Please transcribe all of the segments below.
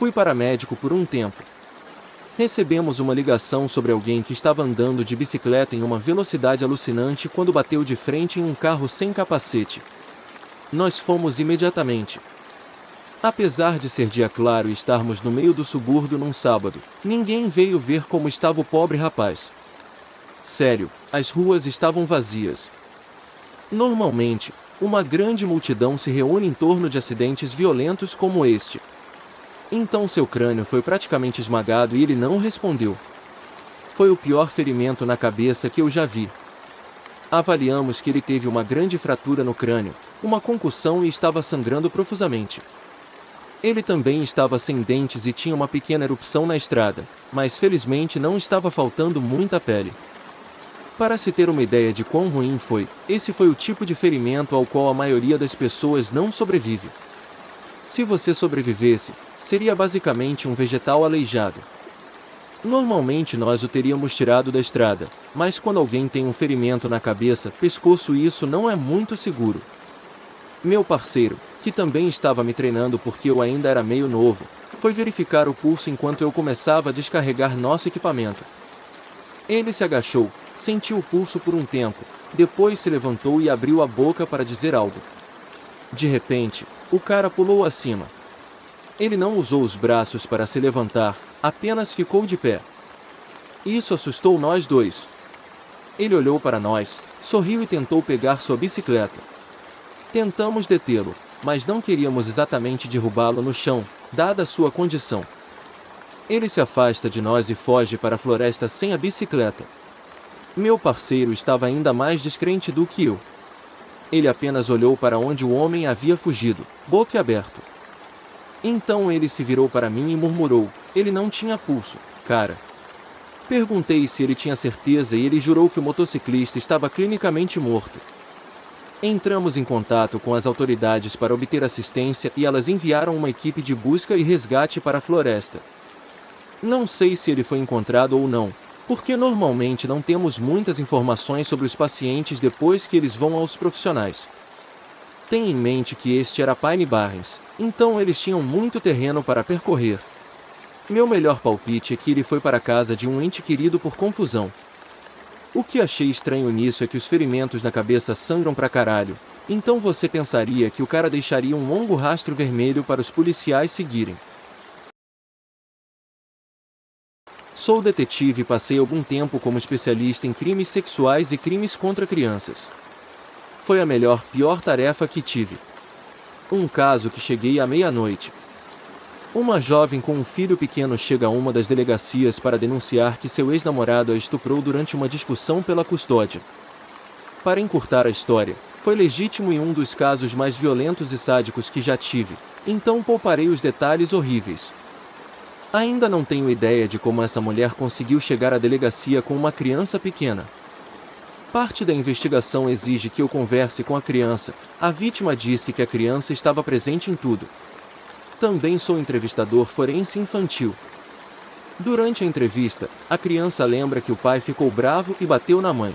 Fui paramédico por um tempo. Recebemos uma ligação sobre alguém que estava andando de bicicleta em uma velocidade alucinante quando bateu de frente em um carro sem capacete. Nós fomos imediatamente. Apesar de ser dia claro e estarmos no meio do subúrbio num sábado, ninguém veio ver como estava o pobre rapaz. Sério, as ruas estavam vazias. Normalmente, uma grande multidão se reúne em torno de acidentes violentos como este. Então seu crânio foi praticamente esmagado e ele não respondeu. Foi o pior ferimento na cabeça que eu já vi. Avaliamos que ele teve uma grande fratura no crânio, uma concussão e estava sangrando profusamente. Ele também estava sem dentes e tinha uma pequena erupção na estrada, mas felizmente não estava faltando muita pele. Para se ter uma ideia de quão ruim foi, esse foi o tipo de ferimento ao qual a maioria das pessoas não sobrevive. Se você sobrevivesse, seria basicamente um vegetal aleijado. Normalmente nós o teríamos tirado da estrada, mas quando alguém tem um ferimento na cabeça, pescoço, isso não é muito seguro. Meu parceiro, que também estava me treinando porque eu ainda era meio novo, foi verificar o pulso enquanto eu começava a descarregar nosso equipamento. Ele se agachou, sentiu o pulso por um tempo, depois se levantou e abriu a boca para dizer algo. De repente, o cara pulou acima. Ele não usou os braços para se levantar, apenas ficou de pé. Isso assustou nós dois. Ele olhou para nós, sorriu e tentou pegar sua bicicleta. Tentamos detê-lo, mas não queríamos exatamente derrubá-lo no chão, dada a sua condição. Ele se afasta de nós e foge para a floresta sem a bicicleta. Meu parceiro estava ainda mais descrente do que eu. Ele apenas olhou para onde o homem havia fugido, boquiaberto. Então ele se virou para mim e murmurou: ele não tinha pulso, cara. Perguntei se ele tinha certeza e ele jurou que o motociclista estava clinicamente morto. Entramos em contato com as autoridades para obter assistência e elas enviaram uma equipe de busca e resgate para a floresta. Não sei se ele foi encontrado ou não, porque normalmente não temos muitas informações sobre os pacientes depois que eles vão aos profissionais. Tenha em mente que este era Pine Barrens, então eles tinham muito terreno para percorrer. Meu melhor palpite é que ele foi para a casa de um ente querido por confusão. O que achei estranho nisso é que os ferimentos na cabeça sangram pra caralho, então você pensaria que o cara deixaria um longo rastro vermelho para os policiais seguirem. Sou detetive e passei algum tempo como especialista em crimes sexuais e crimes contra crianças. Foi a pior tarefa que tive. Um caso que cheguei à meia-noite. Uma jovem com um filho pequeno chega a uma das delegacias para denunciar que seu ex-namorado a estuprou durante uma discussão pela custódia. Para encurtar a história, foi legítimo e um dos casos mais violentos e sádicos que já tive, então pouparei os detalhes horríveis. Ainda não tenho ideia de como essa mulher conseguiu chegar à delegacia com uma criança pequena. Parte da investigação exige que eu converse com a criança. A vítima disse que a criança estava presente em tudo. Também sou entrevistador forense infantil. Durante a entrevista, a criança lembra que o pai ficou bravo e bateu na mãe.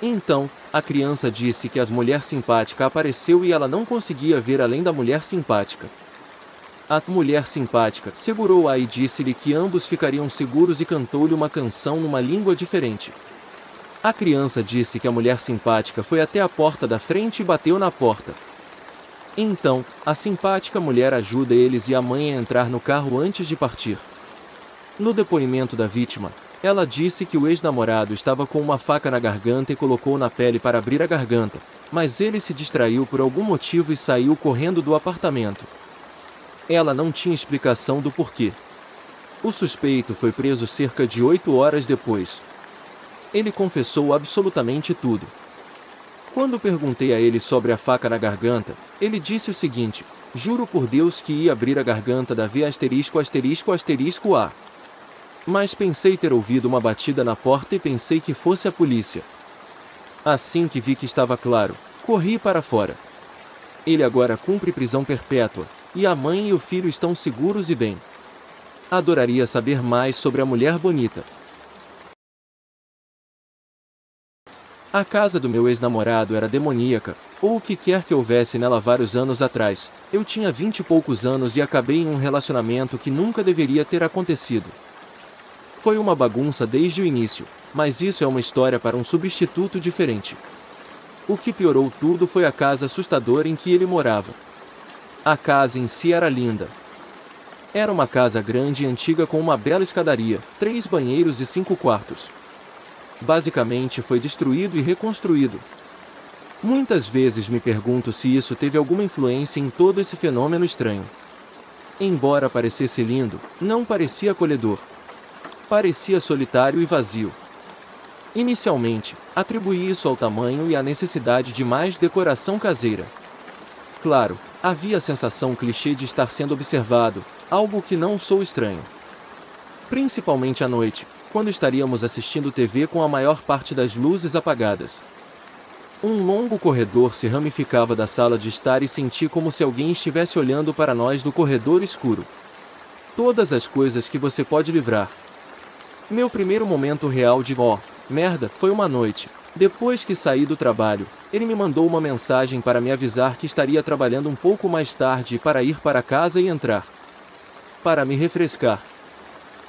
Então, a criança disse que a mulher simpática apareceu e ela não conseguia ver além da mulher simpática. A mulher simpática segurou-a e disse-lhe que ambos ficariam seguros e cantou-lhe uma canção numa língua diferente. A criança disse que a mulher simpática foi até a porta da frente e bateu na porta. Então, a simpática mulher ajuda eles e a mãe a entrar no carro antes de partir. No depoimento da vítima, ela disse que o ex-namorado estava com uma faca na garganta e colocou na pele para abrir a garganta, mas ele se distraiu por algum motivo e saiu correndo do apartamento. Ela não tinha explicação do porquê. O suspeito foi preso cerca de 8 horas depois. Ele confessou absolutamente tudo. Quando perguntei a ele sobre a faca na garganta, ele disse o seguinte: juro por Deus que ia abrir a garganta da V***A. Mas pensei ter ouvido uma batida na porta e pensei que fosse a polícia. Assim que vi que estava claro, corri para fora. Ele agora cumpre prisão perpétua, e a mãe e o filho estão seguros e bem. Adoraria saber mais sobre a mulher bonita. A casa do meu ex-namorado era demoníaca, ou o que quer que houvesse nela vários anos atrás. Eu tinha 20 e poucos anos e acabei em um relacionamento que nunca deveria ter acontecido. Foi uma bagunça desde o início, mas isso é uma história para um substituto diferente. O que piorou tudo foi a casa assustadora em que ele morava. A casa em si era linda. Era uma casa grande e antiga com uma bela escadaria, 3 banheiros e 5 quartos. Basicamente foi destruído e reconstruído. Muitas vezes me pergunto se isso teve alguma influência em todo esse fenômeno estranho. Embora parecesse lindo, não parecia acolhedor. Parecia solitário e vazio. Inicialmente, atribuí isso ao tamanho e à necessidade de mais decoração caseira. Claro, havia a sensação clichê de estar sendo observado, algo que não sou estranho. Principalmente à noite, quando estaríamos assistindo TV com a maior parte das luzes apagadas. Um longo corredor se ramificava da sala de estar e senti como se alguém estivesse olhando para nós do corredor escuro. Todas as coisas que você pode livrar. Meu primeiro momento real de merda foi uma noite. Depois que saí do trabalho, ele me mandou uma mensagem para me avisar que estaria trabalhando um pouco mais tarde para ir para casa e entrar. Para me refrescar.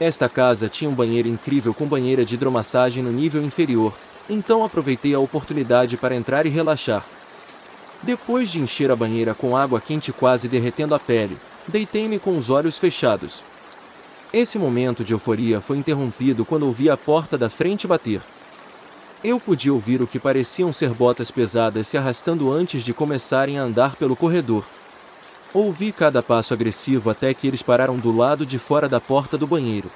Esta casa tinha um banheiro incrível com banheira de hidromassagem no nível inferior, então aproveitei a oportunidade para entrar e relaxar. Depois de encher a banheira com água quente quase derretendo a pele, deitei-me com os olhos fechados. Esse momento de euforia foi interrompido quando ouvi a porta da frente bater. Eu podia ouvir o que pareciam ser botas pesadas se arrastando antes de começarem a andar pelo corredor. Ouvi cada passo agressivo até que eles pararam do lado de fora da porta do banheiro.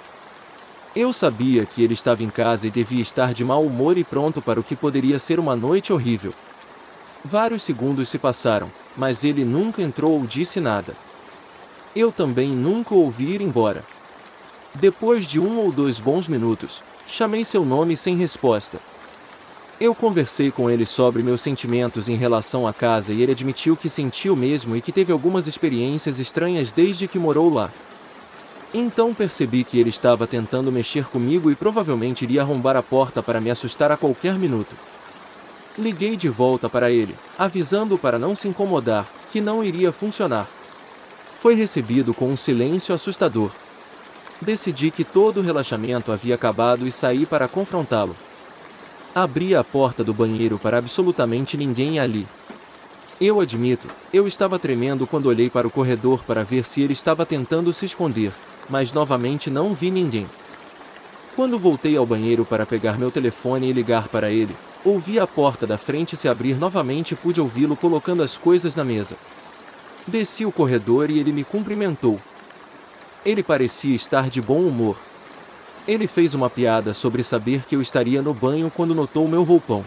Eu sabia que ele estava em casa e devia estar de mau humor e pronto para o que poderia ser uma noite horrível. Vários segundos se passaram, mas ele nunca entrou ou disse nada. Eu também nunca o ouvi ir embora. Depois de 1 ou 2 bons minutos, chamei seu nome sem resposta. Eu conversei com ele sobre meus sentimentos em relação à casa e ele admitiu que sentiu o mesmo e que teve algumas experiências estranhas desde que morou lá. Então percebi que ele estava tentando mexer comigo e provavelmente iria arrombar a porta para me assustar a qualquer minuto. Liguei de volta para ele, avisando-o para não se incomodar, que não iria funcionar. Foi recebido com um silêncio assustador. Decidi que todo o relaxamento havia acabado e saí para confrontá-lo. Abri a porta do banheiro para absolutamente ninguém ali. Eu admito, eu estava tremendo quando olhei para o corredor para ver se ele estava tentando se esconder, mas novamente não vi ninguém. Quando voltei ao banheiro para pegar meu telefone e ligar para ele, ouvi a porta da frente se abrir novamente e pude ouvi-lo colocando as coisas na mesa. Desci o corredor e ele me cumprimentou. Ele parecia estar de bom humor. Ele fez uma piada sobre saber que eu estaria no banho quando notou meu roupão.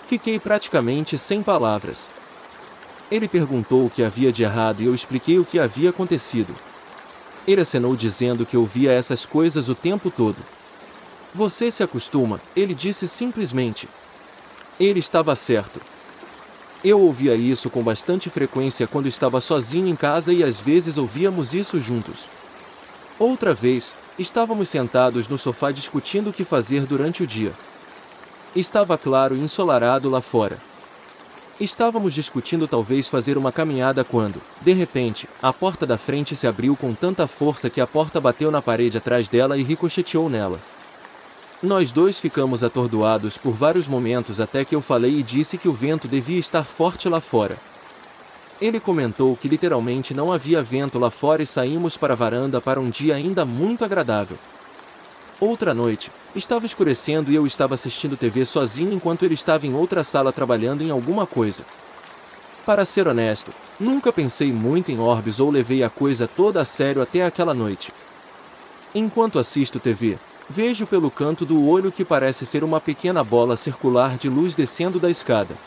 Fiquei praticamente sem palavras. Ele perguntou o que havia de errado e eu expliquei o que havia acontecido. Ele acenou dizendo que ouvia essas coisas o tempo todo. Você se acostuma, ele disse simplesmente. Ele estava certo. Eu ouvia isso com bastante frequência quando estava sozinho em casa e às vezes ouvíamos isso juntos. Outra vez, estávamos sentados no sofá discutindo o que fazer durante o dia. Estava claro e ensolarado lá fora. Estávamos discutindo talvez fazer uma caminhada quando, de repente, a porta da frente se abriu com tanta força que a porta bateu na parede atrás dela e ricocheteou nela. Nós dois ficamos atordoados por vários momentos até que eu falei e disse que o vento devia estar forte lá fora. Ele comentou que literalmente não havia vento lá fora e saímos para a varanda para um dia ainda muito agradável. Outra noite, estava escurecendo e eu estava assistindo TV sozinho enquanto ele estava em outra sala trabalhando em alguma coisa. Para ser honesto, nunca pensei muito em orbes ou levei a coisa toda a sério até aquela noite. Enquanto assisto TV, vejo pelo canto do olho que parece ser uma pequena bola circular de luz descendo da escada.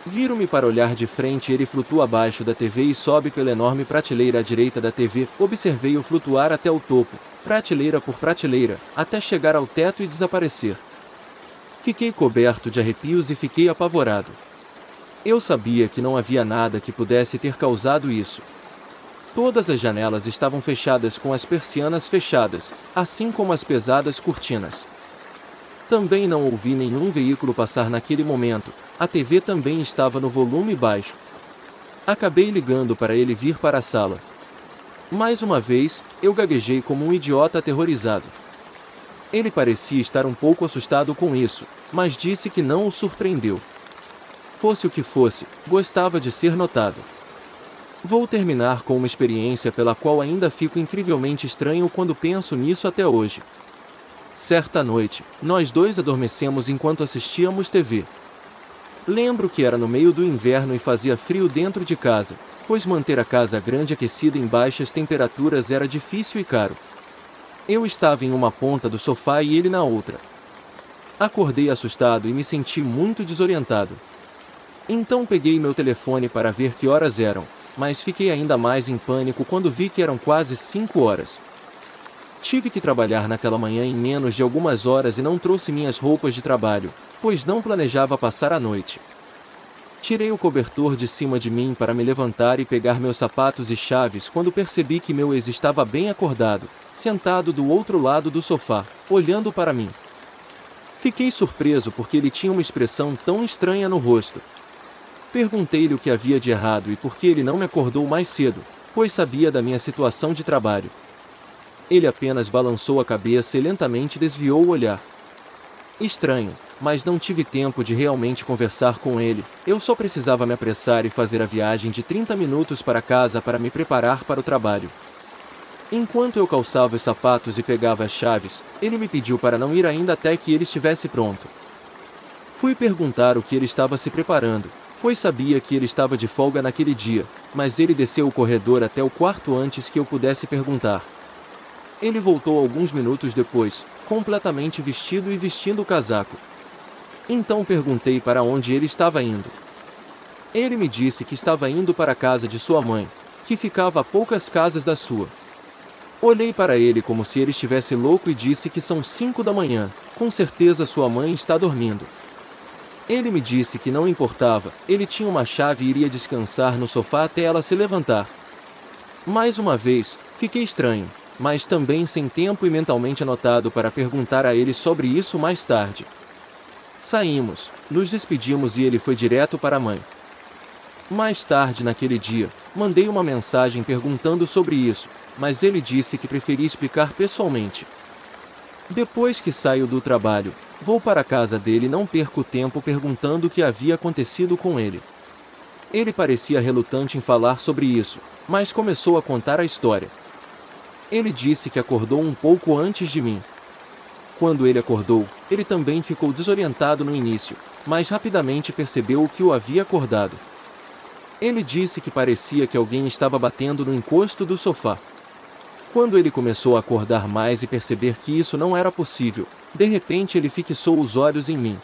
Viro-me para olhar de frente e ele flutua abaixo da TV e sobe pela enorme prateleira à direita da TV. Observei-o flutuar até o topo, prateleira por prateleira, até chegar ao teto e desaparecer. Fiquei coberto de arrepios e fiquei apavorado. Eu sabia que não havia nada que pudesse ter causado isso. Todas as janelas estavam fechadas com as persianas fechadas, assim como as pesadas cortinas. Também não ouvi nenhum veículo passar naquele momento, a TV também estava no volume baixo. Acabei ligando para ele vir para a sala. Mais uma vez, eu gaguejei como um idiota aterrorizado. Ele parecia estar um pouco assustado com isso, mas disse que não o surpreendeu. Fosse o que fosse, gostava de ser notado. Vou terminar com uma experiência pela qual ainda fico incrivelmente estranho quando penso nisso até hoje. Certa noite, nós dois adormecemos enquanto assistíamos TV. Lembro que era no meio do inverno e fazia frio dentro de casa, pois manter a casa grande aquecida em baixas temperaturas era difícil e caro. Eu estava em uma ponta do sofá e ele na outra. Acordei assustado e me senti muito desorientado. Então peguei meu telefone para ver que horas eram, mas fiquei ainda mais em pânico quando vi que eram quase 5 horas. Tive que trabalhar naquela manhã em menos de algumas horas e não trouxe minhas roupas de trabalho, pois não planejava passar a noite. Tirei o cobertor de cima de mim para me levantar e pegar meus sapatos e chaves quando percebi que meu ex estava bem acordado, sentado do outro lado do sofá, olhando para mim. Fiquei surpreso porque ele tinha uma expressão tão estranha no rosto. Perguntei-lhe o que havia de errado e por que ele não me acordou mais cedo, pois sabia da minha situação de trabalho. Ele apenas balançou a cabeça e lentamente desviou o olhar. Estranho, mas não tive tempo de realmente conversar com ele, eu só precisava me apressar e fazer a viagem de 30 minutos para casa para me preparar para o trabalho. Enquanto eu calçava os sapatos e pegava as chaves, ele me pediu para não ir ainda até que ele estivesse pronto. Fui perguntar o que ele estava se preparando, pois sabia que ele estava de folga naquele dia, mas ele desceu o corredor até o quarto antes que eu pudesse perguntar. Ele voltou alguns minutos depois, completamente vestido e vestindo o casaco. Então perguntei para onde ele estava indo. Ele me disse que estava indo para a casa de sua mãe, que ficava a poucas casas da sua. Olhei para ele como se ele estivesse louco e disse que são 5 da manhã, com certeza sua mãe está dormindo. Ele me disse que não importava, ele tinha uma chave e iria descansar no sofá até ela se levantar. Mais uma vez, fiquei estranho, mas também sem tempo e mentalmente anotado para perguntar a ele sobre isso mais tarde. Saímos, nos despedimos e ele foi direto para a mãe. Mais tarde naquele dia, mandei uma mensagem perguntando sobre isso, mas ele disse que preferia explicar pessoalmente. Depois que saio do trabalho, vou para a casa dele e não perco tempo perguntando o que havia acontecido com ele. Ele parecia relutante em falar sobre isso, mas começou a contar a história. Ele disse que acordou um pouco antes de mim. Quando ele acordou, ele também ficou desorientado no início, mas rapidamente percebeu o que o havia acordado. Ele disse que parecia que alguém estava batendo no encosto do sofá. Quando ele começou a acordar mais e perceber que isso não era possível, de repente ele fixou os olhos em mim.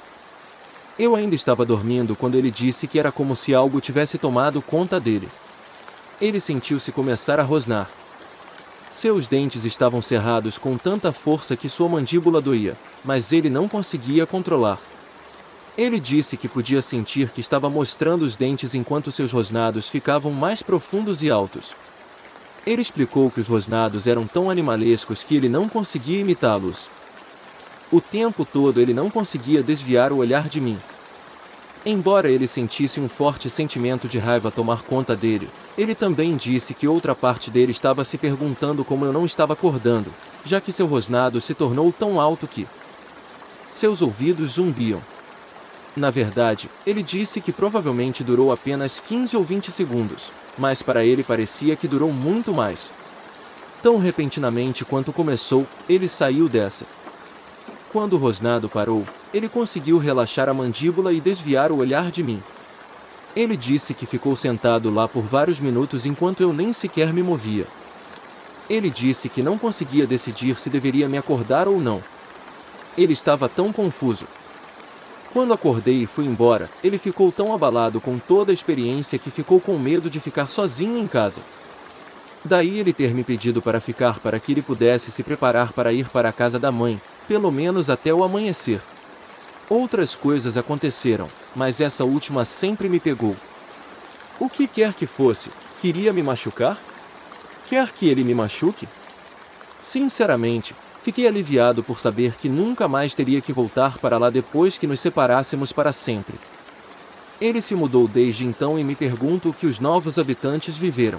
Eu ainda estava dormindo quando ele disse que era como se algo tivesse tomado conta dele. Ele sentiu-se começar a rosnar. Seus dentes estavam cerrados com tanta força que sua mandíbula doía, mas ele não conseguia controlar. Ele disse que podia sentir que estava mostrando os dentes enquanto seus rosnados ficavam mais profundos e altos. Ele explicou que os rosnados eram tão animalescos que ele não conseguia imitá-los. O tempo todo ele não conseguia desviar o olhar de mim. Embora ele sentisse um forte sentimento de raiva tomar conta dele, ele também disse que outra parte dele estava se perguntando como eu não estava acordando, já que seu rosnado se tornou tão alto que seus ouvidos zumbiam. Na verdade, ele disse que provavelmente durou apenas 15 ou 20 segundos, mas para ele parecia que durou muito mais. Tão repentinamente quanto começou, ele saiu dessa. Quando o rosnado parou, ele conseguiu relaxar a mandíbula e desviar o olhar de mim. Ele disse que ficou sentado lá por vários minutos enquanto eu nem sequer me movia. Ele disse que não conseguia decidir se deveria me acordar ou não. Ele estava tão confuso. Quando acordei e fui embora, ele ficou tão abalado com toda a experiência que ficou com medo de ficar sozinho em casa. Daí ele ter me pedido para ficar para que ele pudesse se preparar para ir para a casa da mãe, pelo menos até o amanhecer. Outras coisas aconteceram, mas essa última sempre me pegou. O que quer que fosse, queria me machucar? Quer que ele me machuque? Sinceramente, Fiquei aliviado por saber que nunca mais teria que voltar para lá depois que nos separássemos para sempre. Ele se mudou desde então e me pergunto o que os novos habitantes viveram.